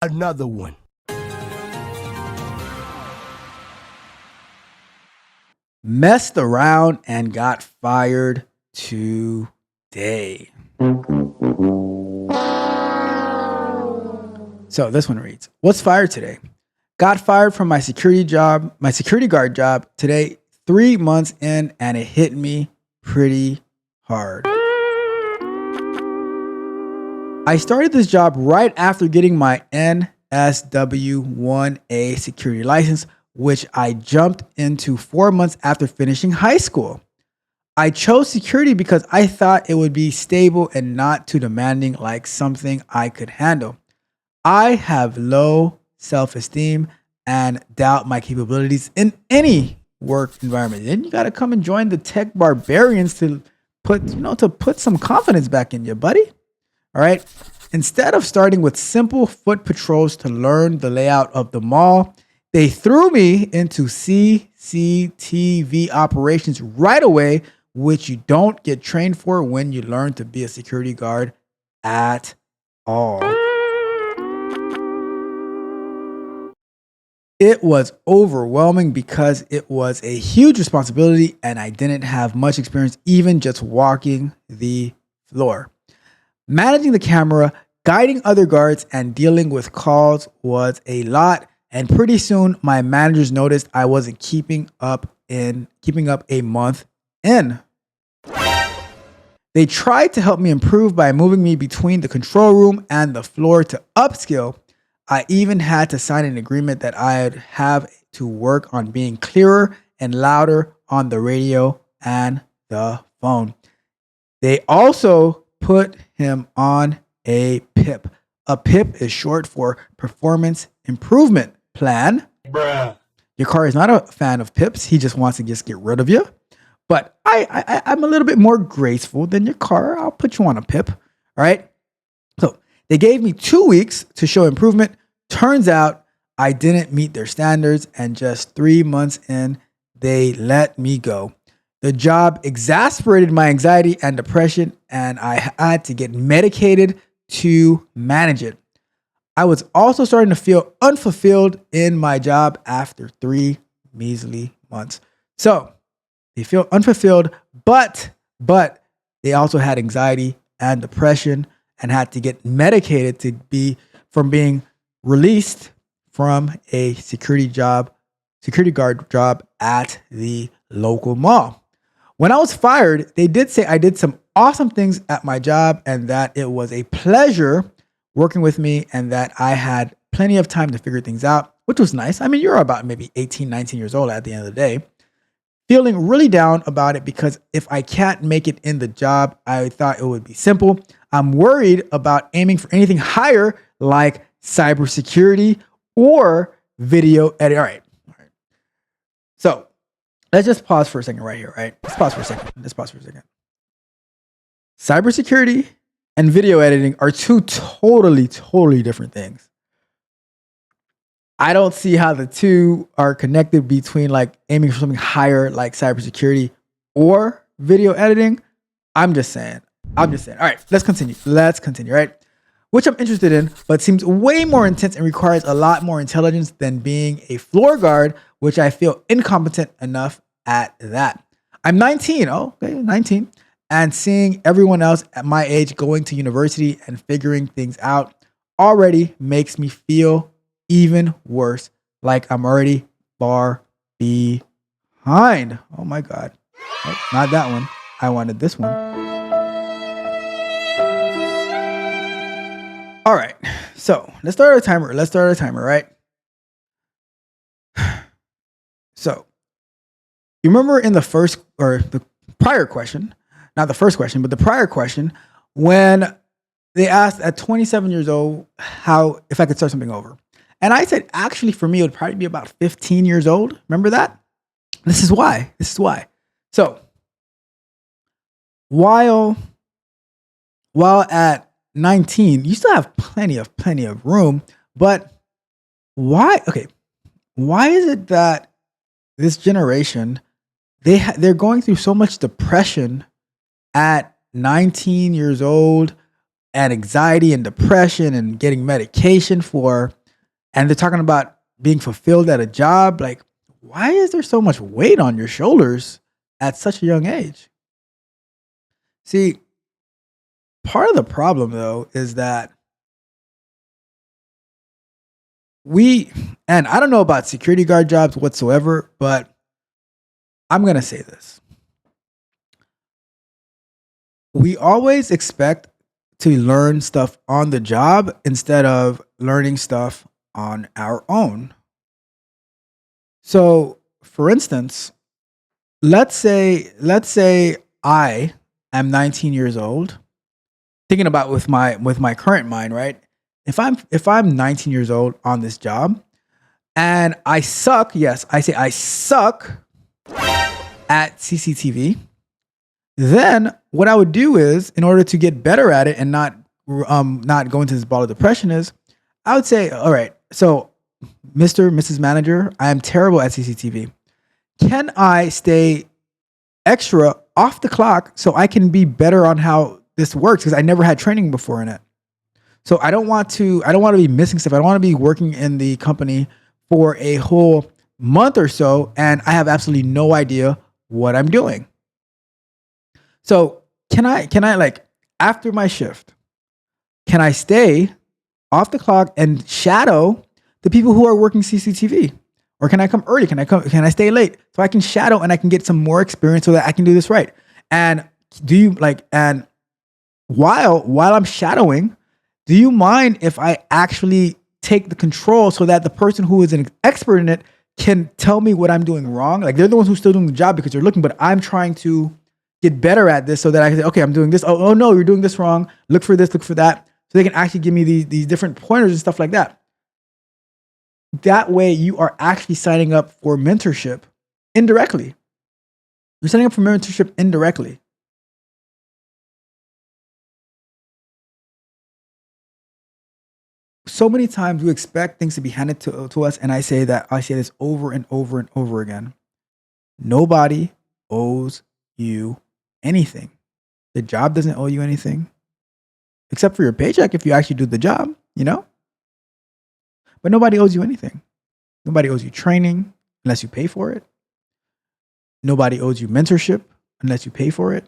another one. Messed around and got fired today. So this one reads, what's fired today? Got fired from my security guard job today, 3 months in, and it hit me pretty hard. I started this job right after getting my NSW1A security license, which I jumped into 4 months after finishing high school. I chose security because I thought it would be stable and not too demanding, like something I could handle. I have low self-esteem and doubt my capabilities in any work environment. Then you got to come and join the tech barbarians to put some confidence back in you, buddy. All right. Instead of starting with simple foot patrols to learn the layout of the mall, they threw me into CCTV operations right away, which you don't get trained for when you learn to be a security guard at all. It was overwhelming because it was a huge responsibility and I didn't have much experience even just walking the floor. Managing the camera, guiding other guards, and dealing with calls was a lot, and pretty soon my managers noticed I wasn't keeping up a month in. They tried to help me improve by moving me between the control room and the floor to upskill. I even had to sign an agreement that I'd have to work on being clearer and louder on the radio and the phone. They also put him on a PIP. A PIP is short for Performance Improvement Plan. Bruh. Your car is not a fan of PIPs. He just wants to get rid of you. But I'm a little bit more graceful than your car. I'll put you on a PIP. All right. So they gave me 2 weeks to show improvement. Turns out I didn't meet their standards, and just 3 months in, they let me go. The job exasperated my anxiety and depression, and I had to get medicated to manage it. I was also starting to feel unfulfilled in my job after 3 measly months. So they feel unfulfilled, but they also had anxiety and depression and had to get medicated from being released from a security guard job at the local mall. When I was fired, they did say I did some awesome things at my job and that it was a pleasure working with me and that I had plenty of time to figure things out, which was nice. I mean, you're about maybe 18, 19 years old at the end of the day. Feeling really down about it because if I can't make it in the job, I thought it would be simple. I'm worried about aiming for anything higher like cybersecurity or video editing. All right. So let's just pause for a second right here, right? Let's pause for a second. Cybersecurity and video editing are two totally different things. I don't see how the two are connected between like aiming for something higher like cybersecurity or video editing. I'm just saying. All right, let's continue, right? Which I'm interested in, but seems way more intense and requires a lot more intelligence than being a floor guard, which I feel incompetent enough at that. I'm 19, 19, and seeing everyone else at my age going to university and figuring things out already makes me feel even worse, like I'm already far behind. Oh my God. Oh, not that one. I wanted this one. All right. So let's start a timer, right? So you remember in the prior question, not the first question, but the prior question, when they asked at 27 years old, if I could start something over. And I said, actually, for me, it would probably be about 15 years old. Remember that? This is why. So while at 19, you still have plenty of room, but why? Okay. Why is it that this generation, they're going through so much depression at 19 years old and anxiety and depression and getting medication for, and they're talking about being fulfilled at a job. Like, why is there so much weight on your shoulders at such a young age? See, part of the problem though is that we, and I don't know about security guard jobs whatsoever, but I'm going to say this. We always expect to learn stuff on the job instead of learning stuff on our own. So, for instance, let's say I am 19 years old, thinking about with my current mind, right? If I'm 19 years old on this job and I suck, yes, I say I suck at CCTV, then what I would do is, in order to get better at it and not go into this ball of depression, is I would say, all right, so Mrs. Manager, I am terrible at CCTV. Can I stay extra off the clock so I can be better on how this works? Because I never had training before in it. So I don't want to be missing stuff. I don't want to be working in the company for a whole month or so and I have absolutely no idea what I'm doing. So can I like after my shift, can I stay off the clock and shadow the people who are working CCTV? Or can I come early? Can I stay late? So I can shadow and I can get some more experience so that I can do this right. And do you like and while I'm shadowing, do you mind if I actually take the control so that the person who is an expert in it can tell me what I'm doing wrong? Like they're the ones who's still doing the job because they're looking, but I'm trying to get better at this so that I can say, okay, I'm doing this. Oh no, you're doing this wrong. Look for this, look for that. So they can actually give me these different pointers and stuff like that. That way you are actually signing up for mentorship indirectly. You're signing up for mentorship indirectly. So many times we expect things to be handed to us, and I say this over and over and over again. Nobody owes you anything. The job doesn't owe you anything, except for your paycheck if you actually do the job, you know? But nobody owes you anything. Nobody owes you training unless you pay for it. Nobody owes you mentorship unless you pay for it.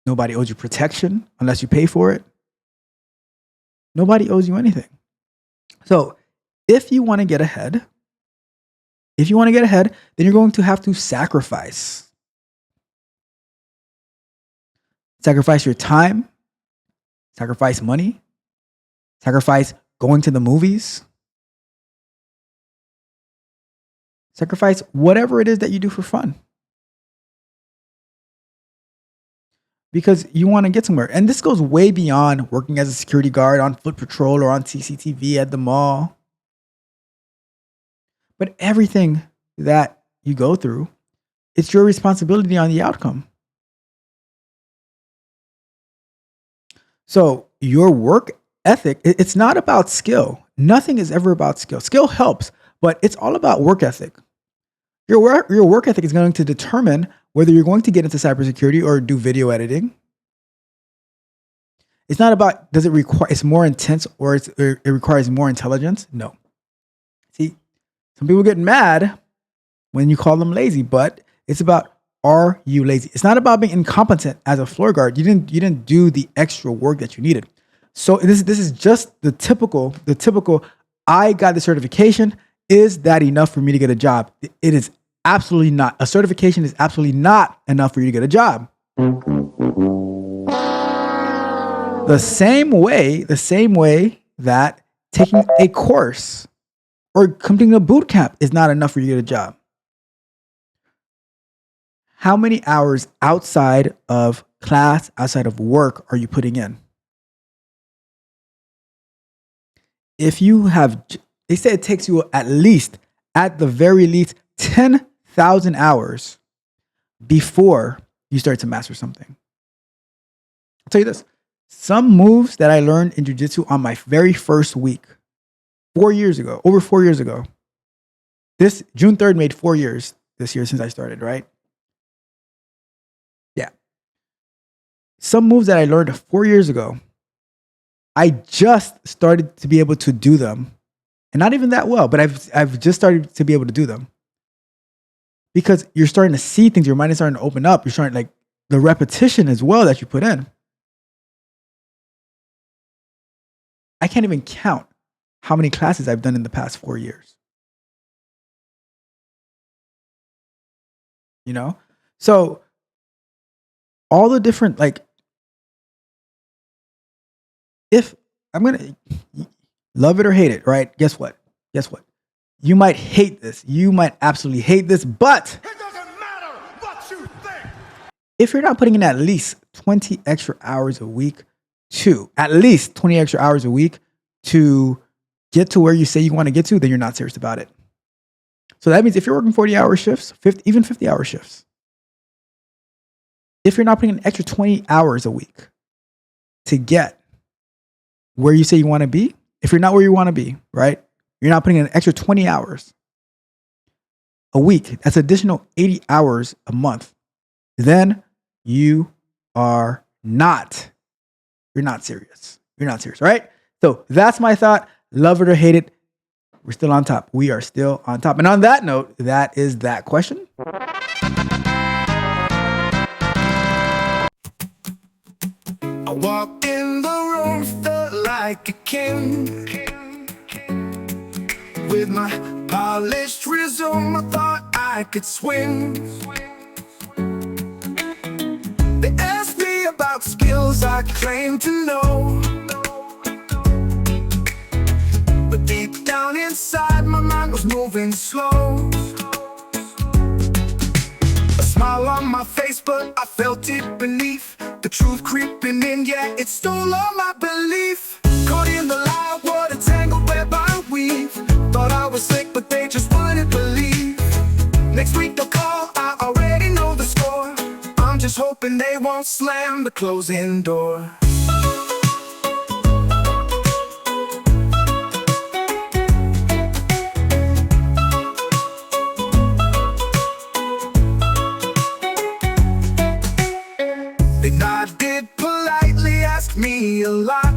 Nobody owes you protection unless you pay for it. Nobody owes you anything. So if you want to get ahead, then you're going to have to sacrifice. Sacrifice your time, sacrifice money, sacrifice going to the movies, sacrifice whatever it is that you do for fun. Because you want to get somewhere. And this goes way beyond working as a security guard on foot patrol or on CCTV at the mall. But everything that you go through, it's your responsibility on the outcome. So your work ethic, it's not about skill. Nothing is ever about skill. Skill helps, but it's all about work ethic. Your work ethic is going to determine whether you're going to get into cybersecurity or do video editing. It's not about does it require it's more intense or it requires more intelligence. No. See, some people get mad when you call them lazy, but it's about are you lazy? It's not about being incompetent as a floor guard. You didn't do the extra work that you needed. So this is just the typical I got the certification. Is that enough for me to get a job? It is absolutely not. A certification is absolutely not enough for you to get a job. The same way that taking a course or completing a boot camp is not enough for you to get a job. How many hours outside of class, outside of work are you putting in? If you have, they say it takes you at the very least, 10,000 hours before you start to master something. I'll tell you this. Some moves that I learned in jiu-jitsu on my very first week, over 4 years ago. This June 3rd made 4 years this year since I started, right? Yeah. some moves that I learned 4 years ago, I just started to be able to do them, and not even that well, but I've just started to be able to do them because you're starting to see things. Your mind is starting to open up. You're starting like the repetition as well that you put in. I can't even count how many classes I've done in the past 4 years. You know, so all the different like if I'm gonna love it or hate it, right? Guess what? Guess what? You might hate this. You might absolutely hate this, but It doesn't matter what you think. if you're not putting in at least 20 extra hours a week at least 20 extra hours a week to get to where you say you want to get to, then you're not serious about it. So that means if you're working 40-hour shifts, even 50-hour shifts, if you're not putting an extra 20 hours a week to get where you say you want to be, if you're not where you want to be, right? You're not putting in an extra 20 hours a week, that's additional 80 hours a month, then you're not serious. You're not serious, right? So that's my thought. Love it or hate it, we're still on top. We are still on top. And on that note, that is that question. I walked in the room, felt like a king. With my polished resume, I thought I could swing. They asked me about skills I claim to know, but deep down inside, my mind was moving slow. A smile on my face, but I felt it beneath. The truth creeping in, yeah, it stole all my belief. Caught in the lie, what a tangled web I weave. Thought I was slick, but they just wouldn't believe. Next week they'll call, I already know the score. I'm just hoping they won't slam the closing door. They nodded politely, asked me a lot,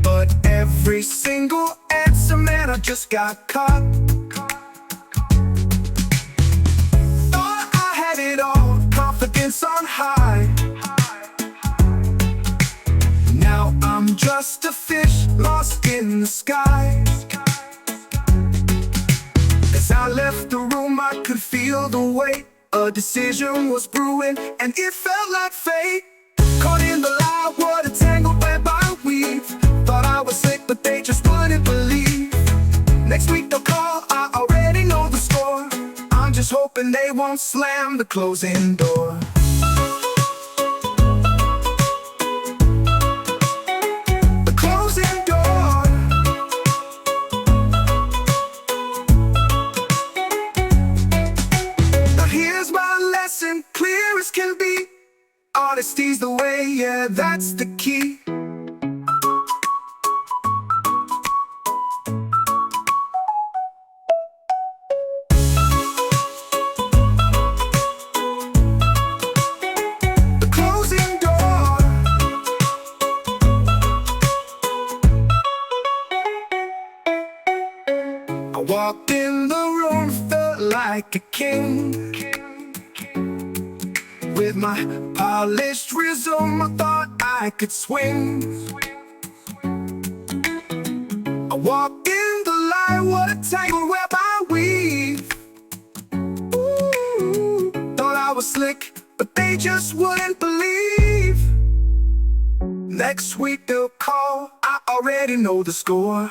but every single answer, man, I just got caught. Thought I had it all, confidence on high. Now I'm just a fish lost in the sky. As I left the room, I could feel the weight. A decision was brewing, and it felt like fate. Caught in the lie, what a tangled web I weave. Thought I was slick, but they just wouldn't believe. Next week they'll call, I already know the score. I'm just hoping they won't slam the closing door. The closing door. Now here's my lesson, clear as can be. Honesty's the way, yeah, that's the key. The closing door. I walked in the room, felt like a king. With my polished resume, I thought I could swing. I walk in the light, what a tangled web I weave. Ooh, thought I was slick, but they just wouldn't believe. Next week they'll call, I already know the score.